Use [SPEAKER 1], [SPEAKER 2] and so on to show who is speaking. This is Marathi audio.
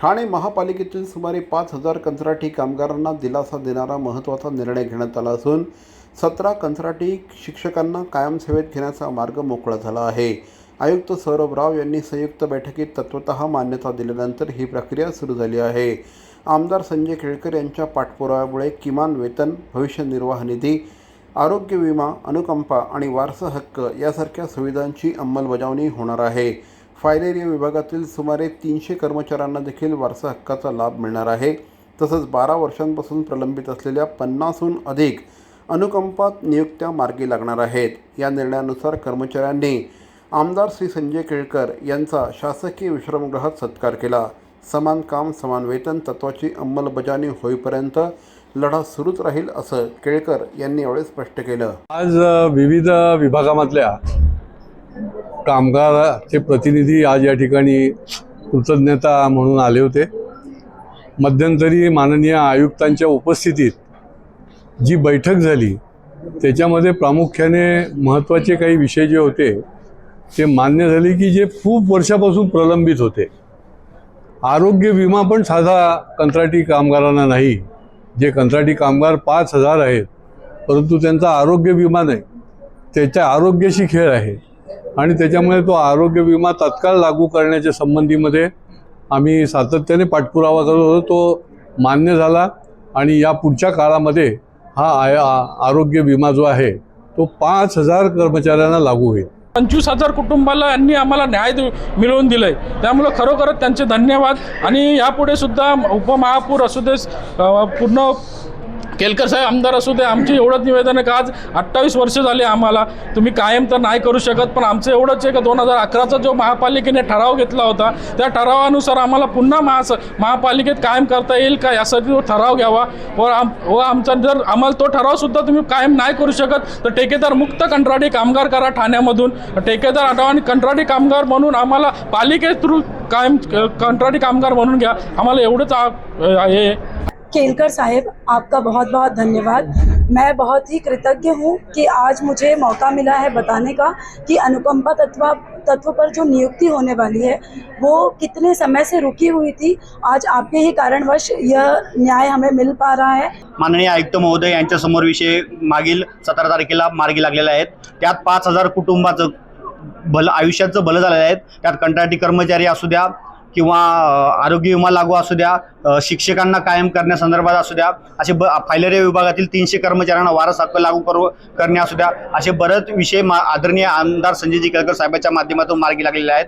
[SPEAKER 1] ठाणे महापालिकेतील सुमारे 5,000 कंत्राटी कामगारांना दिलासा देणारा महत्त्वाचा निर्णय घेण्यात आला असून 17 कंत्राटी शिक्षकांना कायमसेवेत घेण्याचा मार्ग मोकळा झाला आहे। आयुक्त सौरभ राव यांनी संयुक्त बैठकीत तत्वतः मान्यता दिल्यानंतर ही प्रक्रिया सुरू झाली आहे। आमदार संजय केळकर यांच्या पाठपुराव्यामुळे किमान वेतन, भविष्य निर्वाह निधी, आरोग्य विमा, अनुकंपा आणि वारसा हक्क यासारख्या सुविधांची अंमलबजावणी होणार आहे। फाईल एरिया विभागातील सुमारे 300 कर्मचाऱ्यांना देखील वारसा हक्काचा लाभ मिळणार आहे। तसंच 12 वर्षांपासून प्रलंबित असलेल्या 50हून अधिक अनुकंपात नियुक्त्या मार्गी लागणार आहेत। या निर्णयानुसार कर्मचाऱ्यांनी आमदार श्री संजय केळकर यांचा शासकीय विश्रामगृहात सत्कार केला। समान काम समान वेतन तत्वाची अंमलबजावणी होईपर्यंत लढा सुरूच राहील असं केळकर यांनी यावेळी स्पष्ट केलं।
[SPEAKER 2] आज विविध विभागामधल्या कामगाराचे प्रतिनिधी आज या ठिकाणी कृतज्ञता म्हणून आले होते। मध्यंतरी माननीय आयुक्तांच्या उपस्थितीत जी बैठक झाली त्याच्यामध्ये प्रामुख्याने महत्त्वाचे काही विषय जे होते ते मान्य झाले की जे खूप वर्षापासून प्रलंबित होते। आरोग्य विमा पण साधा कंत्राटी कामगारांना नाही। जे कंत्राटी कामगार 5,000 आहेत परंतु त्यांचा आरोग्य विमा नाही, त्याच्या आरोग्याशी खेळ आहे आणि त्याच्यामुळे तो आरोग्य विमा तात्काळ लागू करण्याच्या संबंधीमध्ये आम्ही सातत्याने पाठपुरावा करत होतो। तो मान्य झाला आणि या पुढच्या काळामध्ये हा आरोग्य विमा जो आहे तो 5,000 कर्मचाऱ्यांना लागू होईल।
[SPEAKER 3] 25,000 कुटुंबाला यांनी आम्हाला न्याय मिळवून दिलाय, त्यामुळे खरोखरच त्यांचे धन्यवाद। आणि यापुढे सुद्धा उपमहापौर असू दे, पूर्ण केळकर साहेब आमदार असू दे, आमची एवढंच निवेदन आहे का आज 28 वर्ष झाले आम्हाला, तुम्ही कायम तर नाही करू शकत पण आमचं एवढंच आहे का 2011चा जो महापालिकेने ठराव घेतला होता त्या ठरावानुसार आम्हाला पुन्हा महापालिकेत कायम करता येईल का यासाठी तो ठराव घ्यावा व आमचा जर आम्हाला तो ठरावसुद्धा तुम्ही कायम नाही करू शकत तर ठेकेदार मुक्त कंत्राटी कामगार करा। ठाण्यामधून ठेकेदार आणि कंत्राटी कामगार म्हणून आम्हाला पालिके थ्रू कायम कंत्राटी कामगार म्हणून घ्या, आम्हाला एवढंच हे।
[SPEAKER 4] केळकर साहब, आपका बहुत बहुत धन्यवाद। मैं बहुत ही कृतज्ञ हूँ कि आज मुझे मौका मिला है बताने का कि अनुकंपा तत्व पर जो नियुक्ति होने वाली है वो कितने समय से रुकी हुई थी। आज आपके ही कारणवश यह न्याय हमें मिल पा रहा है।
[SPEAKER 5] माननीय आयुक्त महोदय यांच्या समोर विषय मागील 17 तारखेला मार्गी लागलेला आहे। त्यात 5,000 कुटुंबाचं भलं आयुष्याचं भलं झालेलं आहे। त्यात कंत्राटी कर्मचारी असू द्या किंवा आरोग्य विमा लागू असू द्या, शिक्षकांना कायम करण्यासंदर्भात असू द्या, असे फाईल एरिया विभागातील 300 कर्मचाऱ्यांना वारसा हक्क लागू करणे असू द्या, असे बरेच विषय आदरणीय आमदार संजयजी केळकर साहेबांच्या माध्यमातून मार्गी लागलेले आहेत।